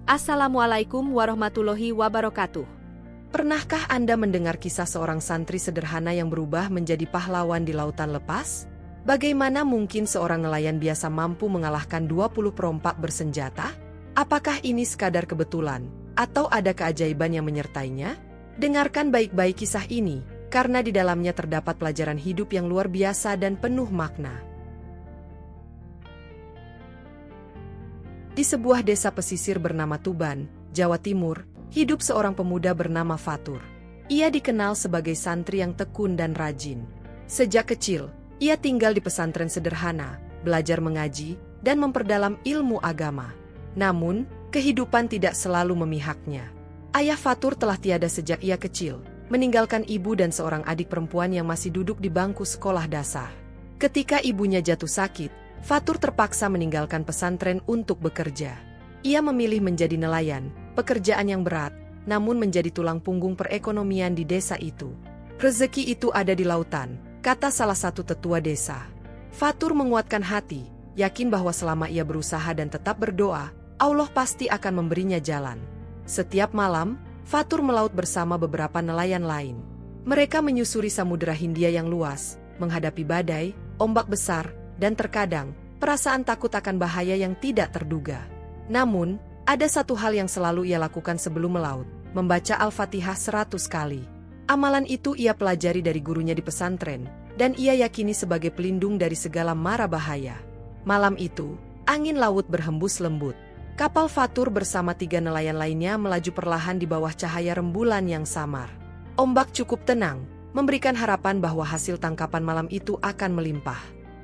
Assalamualaikum warahmatullahi wabarakatuh. Pernahkah Anda mendengar kisah seorang santri sederhana yang berubah menjadi pahlawan di lautan lepas? Bagaimana mungkin seorang nelayan biasa mampu mengalahkan 20 perompak bersenjata? Apakah ini sekadar kebetulan, atau ada keajaiban yang menyertainya? Dengarkan baik-baik kisah ini, karena di dalamnya terdapat pelajaran hidup yang luar biasa dan penuh makna. Di sebuah desa pesisir bernama Tuban, Jawa Timur, hidup seorang pemuda bernama Fatur. Ia dikenal sebagai santri yang tekun dan rajin. Sejak kecil, ia tinggal di pesantren sederhana, belajar mengaji, dan memperdalam ilmu agama. Namun, kehidupan tidak selalu memihaknya. Ayah Fatur telah tiada sejak ia kecil, meninggalkan ibu dan seorang adik perempuan yang masih duduk di bangku sekolah dasar. Ketika ibunya jatuh sakit, Fatur terpaksa meninggalkan pesantren untuk bekerja. Ia memilih menjadi nelayan, pekerjaan yang berat, namun menjadi tulang punggung perekonomian di desa itu. Rezeki itu ada di lautan, kata salah satu tetua desa. Fatur menguatkan hati, yakin bahwa selama ia berusaha dan tetap berdoa, Allah pasti akan memberinya jalan. Setiap malam, Fatur melaut bersama beberapa nelayan lain. Mereka menyusuri Samudera Hindia yang luas, menghadapi badai, ombak besar, dan terkadang, perasaan takut akan bahaya yang tidak terduga. Namun, ada satu hal yang selalu ia lakukan sebelum melaut, membaca Al-Fatihah 100 kali. Amalan itu ia pelajari dari gurunya di pesantren, dan ia yakini sebagai pelindung dari segala mara bahaya. Malam itu, angin laut berhembus lembut. Kapal Fatur bersama 3 nelayan lainnya melaju perlahan di bawah cahaya rembulan yang samar. Ombak cukup tenang, memberikan harapan bahwa hasil tangkapan malam itu akan melimpah.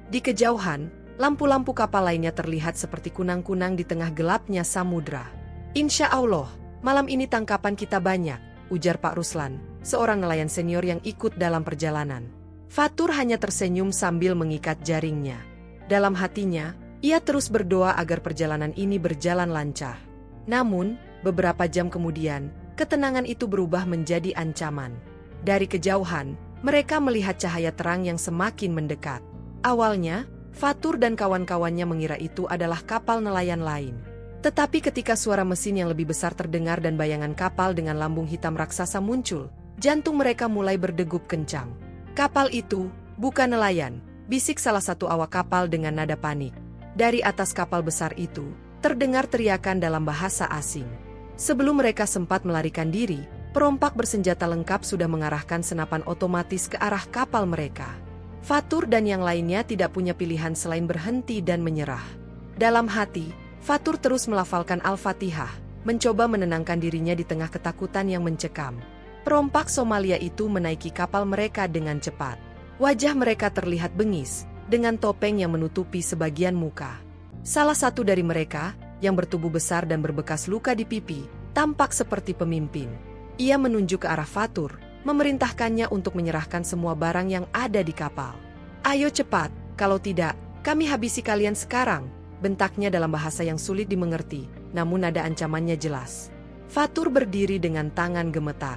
Di kejauhan, lampu-lampu kapal lainnya terlihat seperti kunang-kunang di tengah gelapnya samudra. Insya Allah, malam ini tangkapan kita banyak, ujar Pak Ruslan, seorang nelayan senior yang ikut dalam perjalanan. Fatur hanya tersenyum sambil mengikat jaringnya. Dalam hatinya, ia terus berdoa agar perjalanan ini berjalan lancar. Namun, beberapa jam kemudian, ketenangan itu berubah menjadi ancaman. Dari kejauhan, mereka melihat cahaya terang yang semakin mendekat. Awalnya, Fatur dan kawan-kawannya mengira itu adalah kapal nelayan lain. Tetapi ketika suara mesin yang lebih besar terdengar dan bayangan kapal dengan lambung hitam raksasa muncul, jantung mereka mulai berdegup kencang. Kapal itu bukan nelayan, bisik salah satu awak kapal dengan nada panik. Dari atas kapal besar itu, terdengar teriakan dalam bahasa asing. Sebelum mereka sempat melarikan diri, perompak bersenjata lengkap sudah mengarahkan senapan otomatis ke arah kapal mereka. Fatur dan yang lainnya tidak punya pilihan selain berhenti dan menyerah. Dalam hati, Fatur terus melafalkan Al-Fatihah, mencoba menenangkan dirinya di tengah ketakutan yang mencekam. Perompak Somalia itu menaiki kapal mereka dengan cepat. Wajah mereka terlihat bengis, dengan topeng yang menutupi sebagian muka. Salah satu dari mereka, yang bertubuh besar dan berbekas luka di pipi, tampak seperti pemimpin. Ia menunjuk ke arah Fatur, memerintahkannya untuk menyerahkan semua barang yang ada di kapal. Ayo cepat, kalau tidak, kami habisi kalian sekarang, bentaknya dalam bahasa yang sulit dimengerti, namun nada ancamannya jelas. Fatur berdiri dengan tangan gemetar.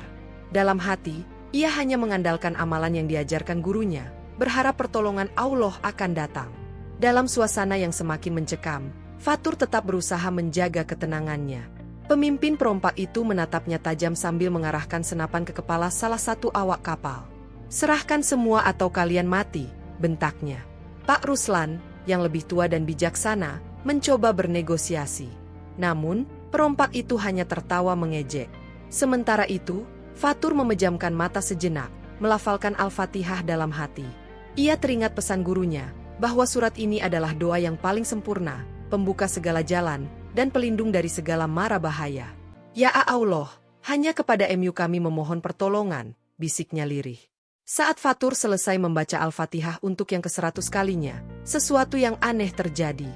Dalam hati, ia hanya mengandalkan amalan yang diajarkan gurunya, berharap pertolongan Allah akan datang. Dalam suasana yang semakin mencekam, Fatur tetap berusaha menjaga ketenangannya. Pemimpin perompak itu menatapnya tajam sambil mengarahkan senapan ke kepala salah satu awak kapal. Serahkan semua atau kalian mati, bentaknya. Pak Ruslan, yang lebih tua dan bijaksana, mencoba bernegosiasi. Namun, perompak itu hanya tertawa mengejek. Sementara itu, Fatur memejamkan mata sejenak, melafalkan Al-Fatihah dalam hati. Ia teringat pesan gurunya, bahwa surat ini adalah doa yang paling sempurna, pembuka segala jalan, dan pelindung dari segala mara bahaya. Ya Allah, hanya kepada MU kami memohon pertolongan, bisiknya lirih. Saat Fatur selesai membaca Al-Fatihah untuk yang ke-100 kalinya, sesuatu yang aneh terjadi.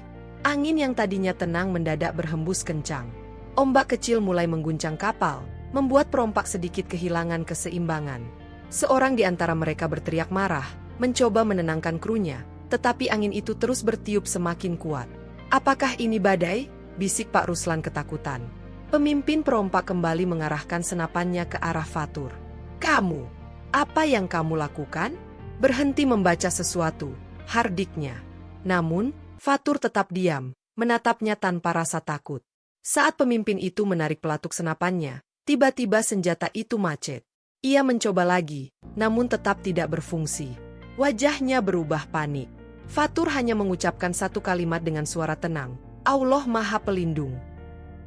Angin yang tadinya tenang mendadak berhembus kencang. Ombak kecil mulai mengguncang kapal, membuat perompak sedikit kehilangan keseimbangan. Seorang di antara mereka berteriak marah, mencoba menenangkan krunya, tetapi angin itu terus bertiup semakin kuat. Apakah ini badai? Bisik Pak Ruslan ketakutan. Pemimpin perompak kembali mengarahkan senapannya ke arah Fatur. Kamu, apa yang kamu lakukan? Berhenti membaca sesuatu, hardiknya. Namun, Fatur tetap diam, menatapnya tanpa rasa takut. Saat pemimpin itu menarik pelatuk senapannya, tiba-tiba senjata itu macet. Ia mencoba lagi, namun tetap tidak berfungsi. Wajahnya berubah panik. Fatur hanya mengucapkan satu kalimat dengan suara tenang, Allah Maha Pelindung.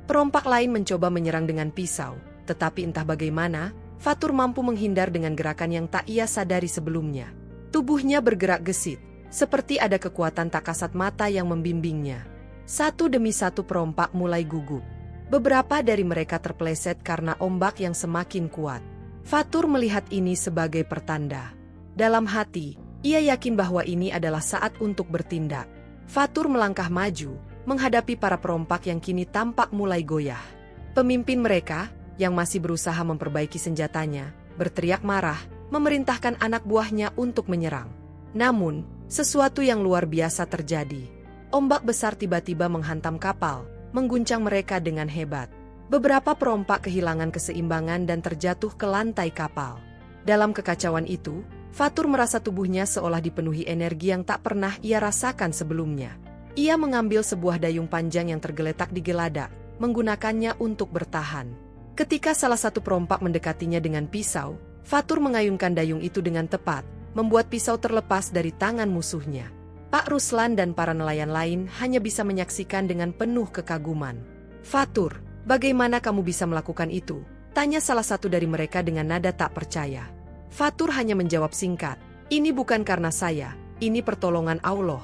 Perompak lain mencoba menyerang dengan pisau, tetapi entah bagaimana, Fatur mampu menghindar dengan gerakan yang tak ia sadari sebelumnya. Tubuhnya bergerak gesit, seperti ada kekuatan tak kasat mata yang membimbingnya. Satu demi satu perompak mulai gugup. Beberapa dari mereka terpeleset karena ombak yang semakin kuat. Fatur melihat ini sebagai pertanda. Dalam hati, ia yakin bahwa ini adalah saat untuk bertindak. Fatur melangkah maju, menghadapi para perompak yang kini tampak mulai goyah. Pemimpin mereka, yang masih berusaha memperbaiki senjatanya, berteriak marah, memerintahkan anak buahnya untuk menyerang. Namun, sesuatu yang luar biasa terjadi. Ombak besar tiba-tiba menghantam kapal, mengguncang mereka dengan hebat. Beberapa perompak kehilangan keseimbangan dan terjatuh ke lantai kapal. Dalam kekacauan itu, Fatur merasa tubuhnya seolah dipenuhi energi yang tak pernah ia rasakan sebelumnya. Ia mengambil sebuah dayung panjang yang tergeletak di geladak, menggunakannya untuk bertahan. Ketika salah satu perompak mendekatinya dengan pisau, Fatur mengayunkan dayung itu dengan tepat, membuat pisau terlepas dari tangan musuhnya. Pak Ruslan dan para nelayan lain hanya bisa menyaksikan dengan penuh kekaguman. Fatur, bagaimana kamu bisa melakukan itu? Tanya salah satu dari mereka dengan nada tak percaya. Fatur hanya menjawab singkat, ini bukan karena saya, ini pertolongan Allah.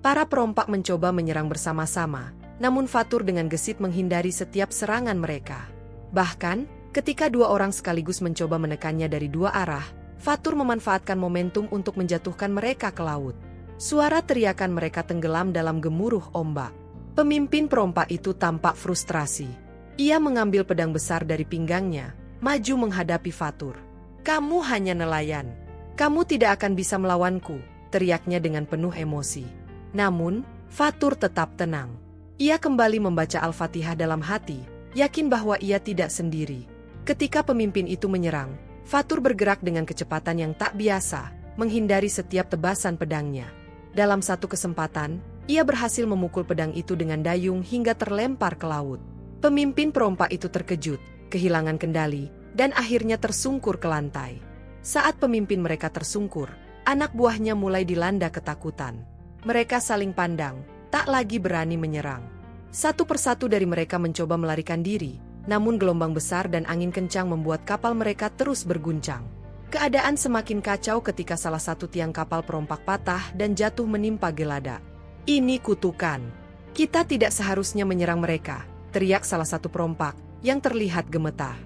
Para perompak mencoba menyerang bersama-sama, namun Fatur dengan gesit menghindari setiap serangan mereka. Bahkan, ketika dua orang sekaligus mencoba menekannya dari dua arah, Fatur memanfaatkan momentum untuk menjatuhkan mereka ke laut. Suara teriakan mereka tenggelam dalam gemuruh ombak. Pemimpin perompak itu tampak frustrasi. Ia mengambil pedang besar dari pinggangnya, maju menghadapi Fatur. Kamu hanya nelayan. Kamu tidak akan bisa melawanku, teriaknya dengan penuh emosi. Namun, Fatur tetap tenang. Ia kembali membaca Al-Fatihah dalam hati, yakin bahwa ia tidak sendiri. Ketika pemimpin itu menyerang, Fatur bergerak dengan kecepatan yang tak biasa, menghindari setiap tebasan pedangnya. Dalam satu kesempatan, ia berhasil memukul pedang itu dengan dayung hingga terlempar ke laut. Pemimpin perompak itu terkejut, kehilangan kendali, dan akhirnya tersungkur ke lantai. Saat pemimpin mereka tersungkur, anak buahnya mulai dilanda ketakutan. Mereka saling pandang, tak lagi berani menyerang. Satu persatu dari mereka mencoba melarikan diri, namun gelombang besar dan angin kencang membuat kapal mereka terus berguncang. Keadaan semakin kacau ketika salah satu tiang kapal perompak patah dan jatuh menimpa geladak. Ini kutukan. Kita tidak seharusnya menyerang mereka, teriak salah satu perompak, yang terlihat gemetar.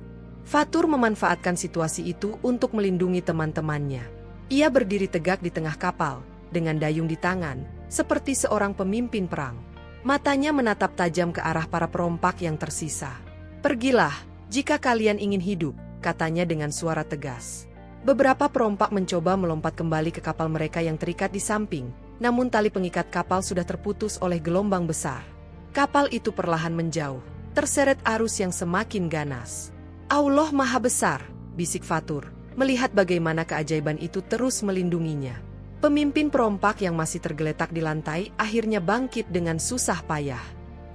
Fatur memanfaatkan situasi itu untuk melindungi teman-temannya. Ia berdiri tegak di tengah kapal, dengan dayung di tangan, seperti seorang pemimpin perang. Matanya menatap tajam ke arah para perompak yang tersisa. Pergilah, jika kalian ingin hidup, katanya dengan suara tegas. Beberapa perompak mencoba melompat kembali ke kapal mereka yang terikat di samping, namun tali pengikat kapal sudah terputus oleh gelombang besar. Kapal itu perlahan menjauh, terseret arus yang semakin ganas. Allah Maha Besar, bisik Fatur, melihat bagaimana keajaiban itu terus melindunginya. Pemimpin perompak yang masih tergeletak di lantai akhirnya bangkit dengan susah payah.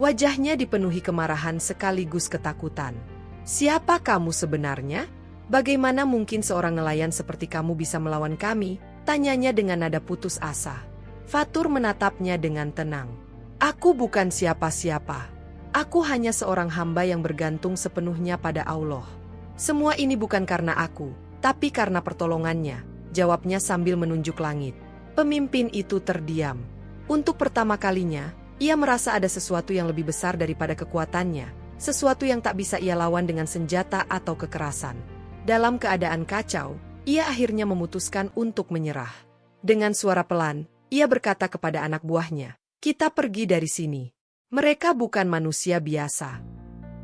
Wajahnya dipenuhi kemarahan sekaligus ketakutan. Siapa kamu sebenarnya? Bagaimana mungkin seorang nelayan seperti kamu bisa melawan kami? Tanyanya dengan nada putus asa. Fatur menatapnya dengan tenang. Aku bukan siapa-siapa. Aku hanya seorang hamba yang bergantung sepenuhnya pada Allah. Semua ini bukan karena aku, tapi karena pertolongannya, jawabnya sambil menunjuk langit. Pemimpin itu terdiam. Untuk pertama kalinya, ia merasa ada sesuatu yang lebih besar daripada kekuatannya, sesuatu yang tak bisa ia lawan dengan senjata atau kekerasan. Dalam keadaan kacau, ia akhirnya memutuskan untuk menyerah. Dengan suara pelan, ia berkata kepada anak buahnya, "Kita pergi dari sini. Mereka bukan manusia biasa."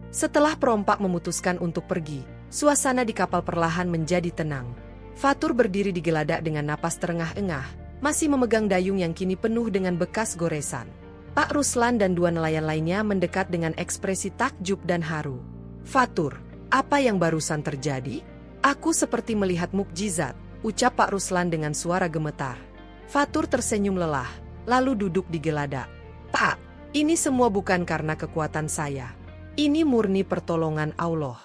Setelah perompak memutuskan untuk pergi, suasana di kapal perlahan menjadi tenang. Fatur berdiri di geladak dengan napas terengah-engah, masih memegang dayung yang kini penuh dengan bekas goresan. Pak Ruslan dan dua nelayan lainnya mendekat dengan ekspresi takjub dan haru. "Fatur, apa yang barusan terjadi?" "Aku seperti melihat mukjizat," ucap Pak Ruslan dengan suara gemetar. Fatur tersenyum lelah, lalu duduk di geladak. "Pak, ini semua bukan karena kekuatan saya. Ini murni pertolongan Allah.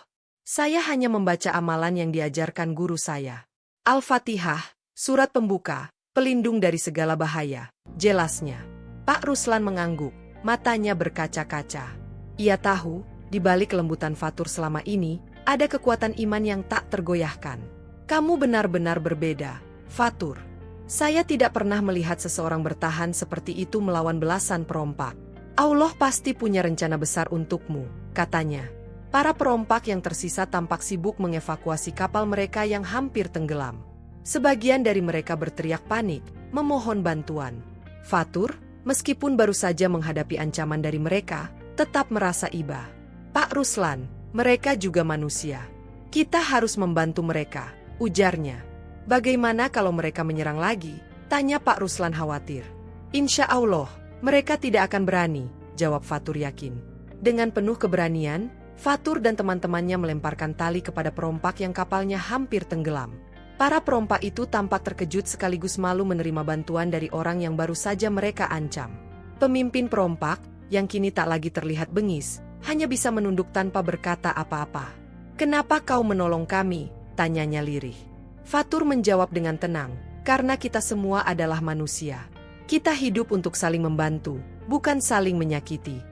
Saya hanya membaca amalan yang diajarkan guru saya. Al-Fatihah, surat pembuka, pelindung dari segala bahaya, jelasnya. Pak Ruslan mengangguk, matanya berkaca-kaca. Ia tahu, di balik kelembutan Fatur selama ini, ada kekuatan iman yang tak tergoyahkan. Kamu benar-benar berbeda, Fatur. Saya tidak pernah melihat seseorang bertahan seperti itu melawan belasan perompak. Allah pasti punya rencana besar untukmu, katanya. Para perompak yang tersisa tampak sibuk mengevakuasi kapal mereka yang hampir tenggelam. Sebagian dari mereka berteriak panik, memohon bantuan. Fatur, meskipun baru saja menghadapi ancaman dari mereka, tetap merasa iba. Pak Ruslan, mereka juga manusia. Kita harus membantu mereka, ujarnya. Bagaimana kalau mereka menyerang lagi? Tanya Pak Ruslan khawatir. Insya Allah, mereka tidak akan berani, jawab Fatur yakin. Dengan penuh keberanian, Fatur dan teman-temannya melemparkan tali kepada perompak yang kapalnya hampir tenggelam. Para perompak itu tampak terkejut sekaligus malu menerima bantuan dari orang yang baru saja mereka ancam. Pemimpin perompak, yang kini tak lagi terlihat bengis, hanya bisa menunduk tanpa berkata apa-apa. Kenapa kau menolong kami? Tanyanya lirih. Fatur menjawab dengan tenang, karena kita semua adalah manusia. Kita hidup untuk saling membantu, bukan saling menyakiti.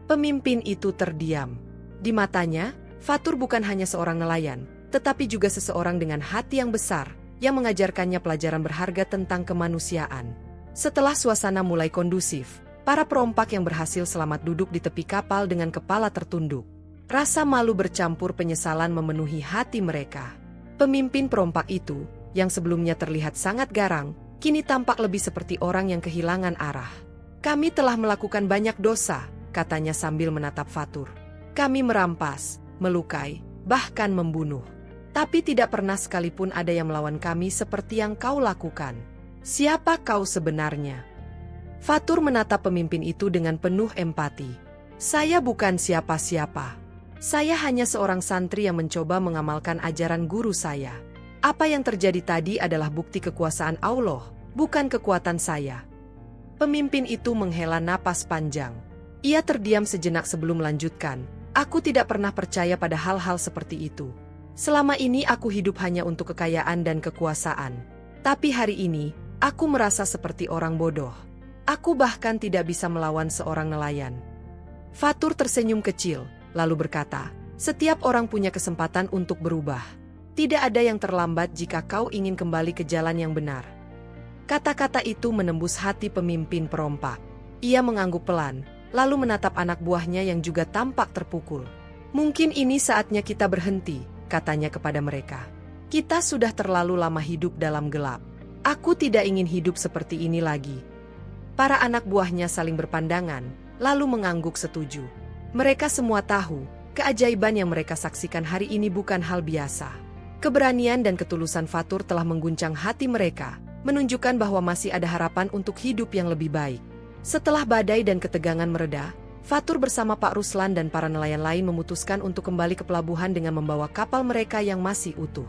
Pemimpin itu terdiam. Di matanya, Fatur bukan hanya seorang nelayan, tetapi juga seseorang dengan hati yang besar, yang mengajarkannya pelajaran berharga tentang kemanusiaan. Setelah suasana mulai kondusif, para perompak yang berhasil selamat duduk di tepi kapal dengan kepala tertunduk. Rasa malu bercampur penyesalan memenuhi hati mereka. Pemimpin perompak itu, yang sebelumnya terlihat sangat garang, kini tampak lebih seperti orang yang kehilangan arah. Kami telah melakukan banyak dosa, katanya sambil menatap Fatur. Kami merampas, melukai, bahkan membunuh. Tapi tidak pernah sekalipun ada yang melawan kami seperti yang kau lakukan. Siapa kau sebenarnya? Fatur menatap pemimpin itu dengan penuh empati. Saya bukan siapa-siapa. Saya hanya seorang santri yang mencoba mengamalkan ajaran guru saya. Apa yang terjadi tadi adalah bukti kekuasaan Allah, bukan kekuatan saya. Pemimpin itu menghela napas panjang. Ia terdiam sejenak sebelum melanjutkan. Aku tidak pernah percaya pada hal-hal seperti itu. Selama ini aku hidup hanya untuk kekayaan dan kekuasaan. Tapi hari ini, aku merasa seperti orang bodoh. Aku bahkan tidak bisa melawan seorang nelayan. Fatur tersenyum kecil, lalu berkata, setiap orang punya kesempatan untuk berubah. Tidak ada yang terlambat jika kau ingin kembali ke jalan yang benar. Kata-kata itu menembus hati pemimpin perompak. Ia mengangguk pelan, lalu menatap anak buahnya yang juga tampak terpukul. Mungkin ini saatnya kita berhenti, katanya kepada mereka. Kita sudah terlalu lama hidup dalam gelap. Aku tidak ingin hidup seperti ini lagi. Para anak buahnya saling berpandangan, lalu mengangguk setuju. Mereka semua tahu, keajaiban yang mereka saksikan hari ini bukan hal biasa. Keberanian dan ketulusan Fatur telah mengguncang hati mereka, menunjukkan bahwa masih ada harapan untuk hidup yang lebih baik. Setelah badai dan ketegangan mereda, Fatur bersama Pak Ruslan dan para nelayan lain memutuskan untuk kembali ke pelabuhan dengan membawa kapal mereka yang masih utuh.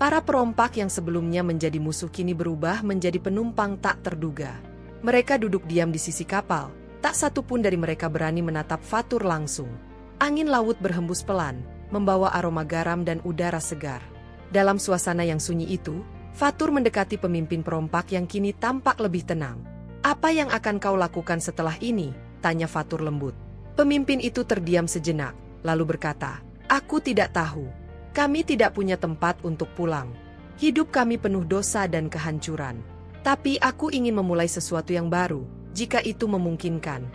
Para perompak yang sebelumnya menjadi musuh kini berubah menjadi penumpang tak terduga. Mereka duduk diam di sisi kapal. Tak satu pun dari mereka berani menatap Fatur langsung. Angin laut berhembus pelan, membawa aroma garam dan udara segar. Dalam suasana yang sunyi itu, Fatur mendekati pemimpin perompak yang kini tampak lebih tenang. Apa yang akan kau lakukan setelah ini? Tanya Fatur lembut. Pemimpin itu terdiam sejenak, lalu berkata, aku tidak tahu. Kami tidak punya tempat untuk pulang. Hidup kami penuh dosa dan kehancuran. Tapi aku ingin memulai sesuatu yang baru, jika itu memungkinkan.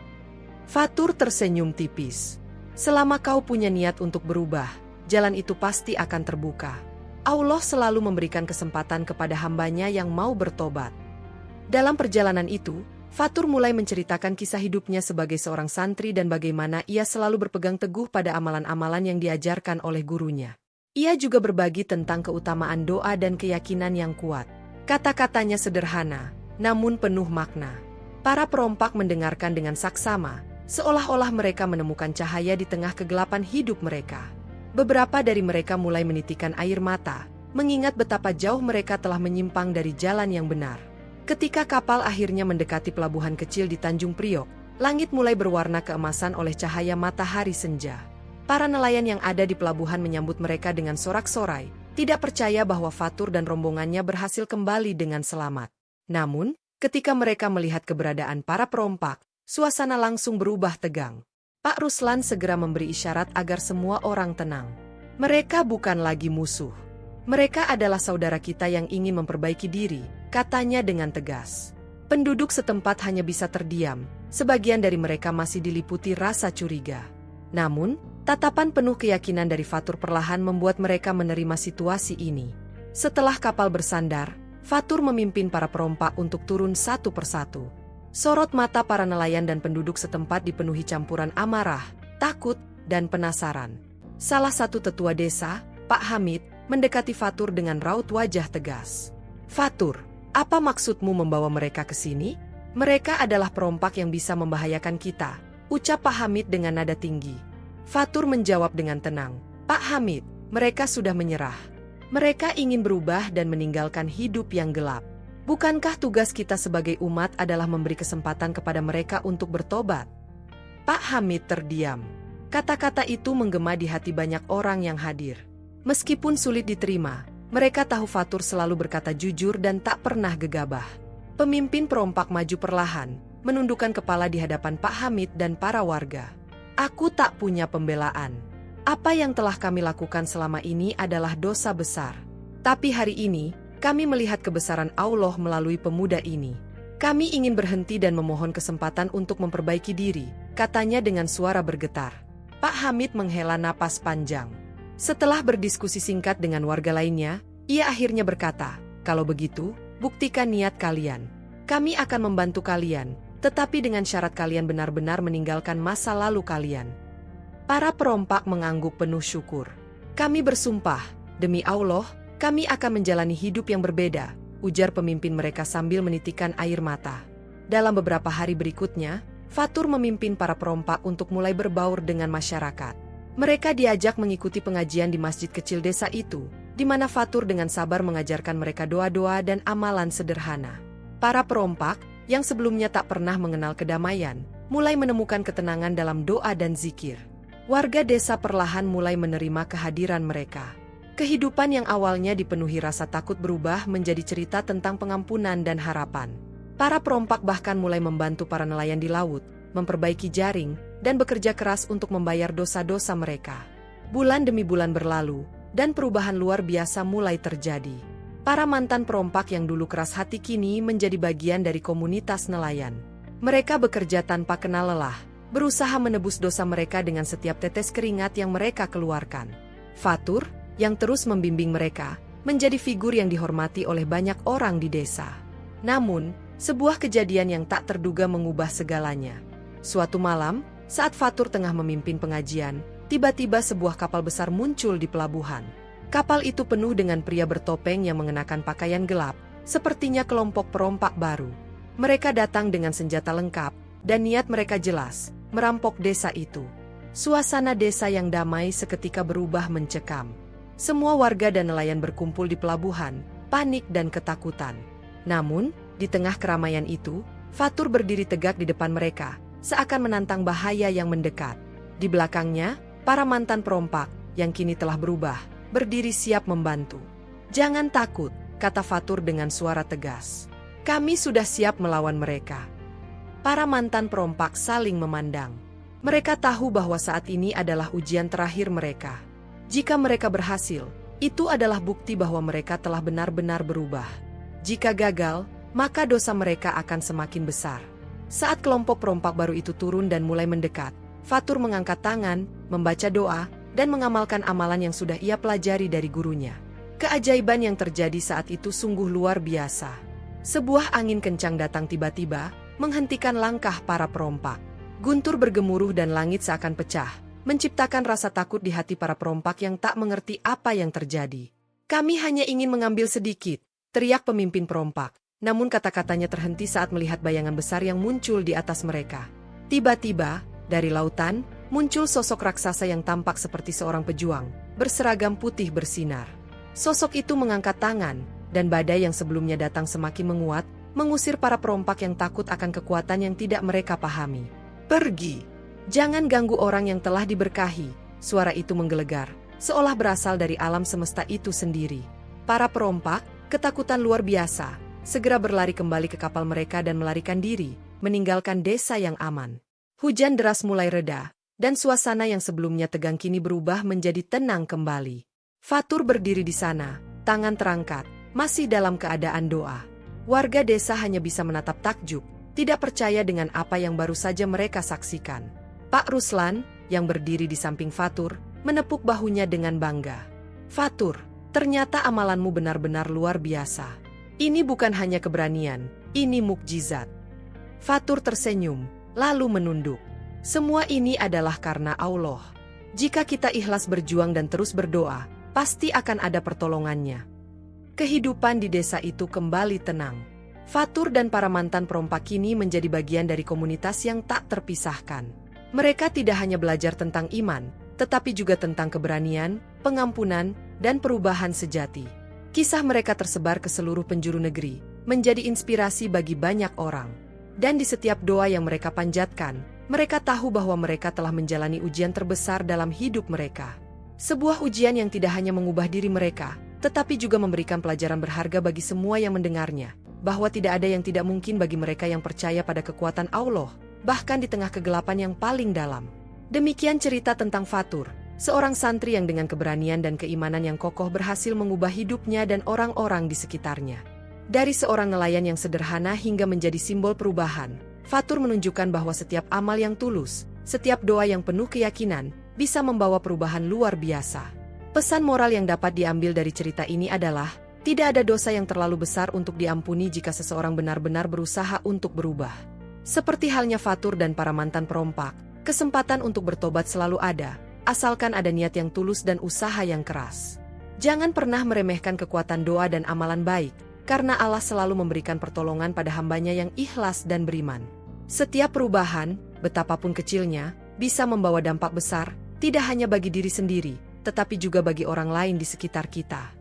Fatur tersenyum tipis. Selama kau punya niat untuk berubah, jalan itu pasti akan terbuka. Allah selalu memberikan kesempatan kepada hambanya yang mau bertobat. Dalam perjalanan itu, Fatur mulai menceritakan kisah hidupnya sebagai seorang santri dan bagaimana ia selalu berpegang teguh pada amalan-amalan yang diajarkan oleh gurunya. Ia juga berbagi tentang keutamaan doa dan keyakinan yang kuat. Kata-katanya sederhana, namun penuh makna. Para perompak mendengarkan dengan saksama, seolah-olah mereka menemukan cahaya di tengah kegelapan hidup mereka. Beberapa dari mereka mulai menitikan air mata, mengingat betapa jauh mereka telah menyimpang dari jalan yang benar. Ketika kapal akhirnya mendekati pelabuhan kecil di Tanjung Priok, langit mulai berwarna keemasan oleh cahaya matahari senja. Para nelayan yang ada di pelabuhan menyambut mereka dengan sorak-sorai, tidak percaya bahwa Fatur dan rombongannya berhasil kembali dengan selamat. Namun, ketika mereka melihat keberadaan para perompak, suasana langsung berubah tegang. Pak Ruslan segera memberi isyarat agar semua orang tenang. Mereka bukan lagi musuh. Mereka adalah saudara kita yang ingin memperbaiki diri, katanya dengan tegas. Penduduk setempat hanya bisa terdiam, sebagian dari mereka masih diliputi rasa curiga. Namun, tatapan penuh keyakinan dari Fatur perlahan membuat mereka menerima situasi ini. Setelah kapal bersandar, Fatur memimpin para perompak untuk turun satu persatu. Sorot mata para nelayan dan penduduk setempat dipenuhi campuran amarah, takut, dan penasaran. Salah satu tetua desa, Pak Hamid, mendekati Fatur dengan raut wajah tegas. "Fatur, apa maksudmu membawa mereka ke sini? Mereka adalah perompak yang bisa membahayakan kita," ucap Pak Hamid dengan nada tinggi. Fatur menjawab dengan tenang, "Pak Hamid, mereka sudah menyerah. Mereka ingin berubah dan meninggalkan hidup yang gelap. Bukankah tugas kita sebagai umat adalah memberi kesempatan kepada mereka untuk bertobat?" Pak Hamid terdiam. Kata-kata itu menggema di hati banyak orang yang hadir. Meskipun sulit diterima, mereka tahu Fatur selalu berkata jujur dan tak pernah gegabah. Pemimpin perompak maju perlahan, menundukkan kepala di hadapan Pak Hamid dan para warga. "Aku tak punya pembelaan. Apa yang telah kami lakukan selama ini adalah dosa besar. Tapi hari ini, kami melihat kebesaran Allah melalui pemuda ini. Kami ingin berhenti dan memohon kesempatan untuk memperbaiki diri," katanya dengan suara bergetar. Pak Hamid menghela napas panjang. Setelah berdiskusi singkat dengan warga lainnya, ia akhirnya berkata, "Kalau begitu, buktikan niat kalian. Kami akan membantu kalian, tetapi dengan syarat kalian benar-benar meninggalkan masa lalu kalian." Para perompak mengangguk penuh syukur. "Kami bersumpah, demi Allah, kami akan menjalani hidup yang berbeda," ujar pemimpin mereka sambil menitikkan air mata. Dalam beberapa hari berikutnya, Fatur memimpin para perompak untuk mulai berbaur dengan masyarakat. Mereka diajak mengikuti pengajian di masjid kecil desa itu, di mana Fatur dengan sabar mengajarkan mereka doa-doa dan amalan sederhana. Para perompak, yang sebelumnya tak pernah mengenal kedamaian, mulai menemukan ketenangan dalam doa dan zikir. Warga desa perlahan mulai menerima kehadiran mereka. Kehidupan yang awalnya dipenuhi rasa takut berubah menjadi cerita tentang pengampunan dan harapan. Para perompak bahkan mulai membantu para nelayan di laut, memperbaiki jaring, dan bekerja keras untuk membayar dosa-dosa mereka. Bulan demi bulan berlalu, dan perubahan luar biasa mulai terjadi. Para mantan perompak yang dulu keras hati kini menjadi bagian dari komunitas nelayan. Mereka bekerja tanpa kenal lelah, berusaha menebus dosa mereka dengan setiap tetes keringat yang mereka keluarkan. Fatur, yang terus membimbing mereka, menjadi figur yang dihormati oleh banyak orang di desa. Namun, sebuah kejadian yang tak terduga mengubah segalanya. Suatu malam, saat Fatur tengah memimpin pengajian, tiba-tiba sebuah kapal besar muncul di pelabuhan. Kapal itu penuh dengan pria bertopeng yang mengenakan pakaian gelap, sepertinya kelompok perompak baru. Mereka datang dengan senjata lengkap, dan niat mereka jelas, merampok desa itu. Suasana desa yang damai seketika berubah mencekam. Semua warga dan nelayan berkumpul di pelabuhan, panik dan ketakutan. Namun, di tengah keramaian itu, Fatur berdiri tegak di depan mereka, seakan menantang bahaya yang mendekat. Di belakangnya, para mantan perompak, yang kini telah berubah, berdiri siap membantu. "Jangan takut," kata Fatur dengan suara tegas. "Kami sudah siap melawan mereka." Para mantan perompak saling memandang. Mereka tahu bahwa saat ini adalah ujian terakhir mereka. Jika mereka berhasil, itu adalah bukti bahwa mereka telah benar-benar berubah. Jika gagal, maka dosa mereka akan semakin besar. Saat kelompok perompak baru itu turun dan mulai mendekat, Fatur mengangkat tangan, membaca doa, dan mengamalkan amalan yang sudah ia pelajari dari gurunya. Keajaiban yang terjadi saat itu sungguh luar biasa. Sebuah angin kencang datang tiba-tiba, menghentikan langkah para perompak. Guntur bergemuruh dan langit seakan pecah, menciptakan rasa takut di hati para perompak yang tak mengerti apa yang terjadi. "Kami hanya ingin mengambil sedikit," teriak pemimpin perompak. Namun kata-katanya terhenti saat melihat bayangan besar yang muncul di atas mereka. Tiba-tiba, dari lautan, muncul sosok raksasa yang tampak seperti seorang pejuang, berseragam putih bersinar. Sosok itu mengangkat tangan, dan badai yang sebelumnya datang semakin menguat, mengusir para perompak yang takut akan kekuatan yang tidak mereka pahami. "Pergi! Jangan ganggu orang yang telah diberkahi," suara itu menggelegar, seolah berasal dari alam semesta itu sendiri. Para perompak, ketakutan luar biasa, segera berlari kembali ke kapal mereka dan melarikan diri, meninggalkan desa yang aman. Hujan deras mulai reda, dan suasana yang sebelumnya tegang kini berubah menjadi tenang kembali. Fatur berdiri di sana, tangan terangkat, masih dalam keadaan doa. Warga desa hanya bisa menatap takjub, tidak percaya dengan apa yang baru saja mereka saksikan. Pak Ruslan, yang berdiri di samping Fatur, menepuk bahunya dengan bangga. Fatur, ternyata amalanmu benar-benar luar biasa. Ini bukan hanya keberanian, ini mukjizat. Fatur tersenyum, lalu menunduk. Semua ini adalah karena Allah. Jika kita ikhlas berjuang dan terus berdoa, pasti akan ada pertolongannya. Kehidupan di desa itu kembali tenang. Fatur dan para mantan perompak kini menjadi bagian dari komunitas yang tak terpisahkan. Mereka tidak hanya belajar tentang iman, tetapi juga tentang keberanian, pengampunan, dan perubahan sejati. Kisah mereka tersebar ke seluruh penjuru negeri, menjadi inspirasi bagi banyak orang. Dan di setiap doa yang mereka panjatkan, mereka tahu bahwa mereka telah menjalani ujian terbesar dalam hidup mereka. Sebuah ujian yang tidak hanya mengubah diri mereka, tetapi juga memberikan pelajaran berharga bagi semua yang mendengarnya, bahwa tidak ada yang tidak mungkin bagi mereka yang percaya pada kekuatan Allah, bahkan di tengah kegelapan yang paling dalam. Demikian cerita tentang Fatur, seorang santri yang dengan keberanian dan keimanan yang kokoh berhasil mengubah hidupnya dan orang-orang di sekitarnya. Dari seorang nelayan yang sederhana hingga menjadi simbol perubahan, Fatur menunjukkan bahwa setiap amal yang tulus, setiap doa yang penuh keyakinan, bisa membawa perubahan luar biasa. Pesan moral yang dapat diambil dari cerita ini adalah, tidak ada dosa yang terlalu besar untuk diampuni jika seseorang benar-benar berusaha untuk berubah. Seperti halnya Fatur dan para mantan perompak, kesempatan untuk bertobat selalu ada, asalkan ada niat yang tulus dan usaha yang keras. Jangan pernah meremehkan kekuatan doa dan amalan baik, karena Allah selalu memberikan pertolongan pada hambanya yang ikhlas dan beriman. Setiap perubahan, betapapun kecilnya, bisa membawa dampak besar, tidak hanya bagi diri sendiri, tetapi juga bagi orang lain di sekitar kita.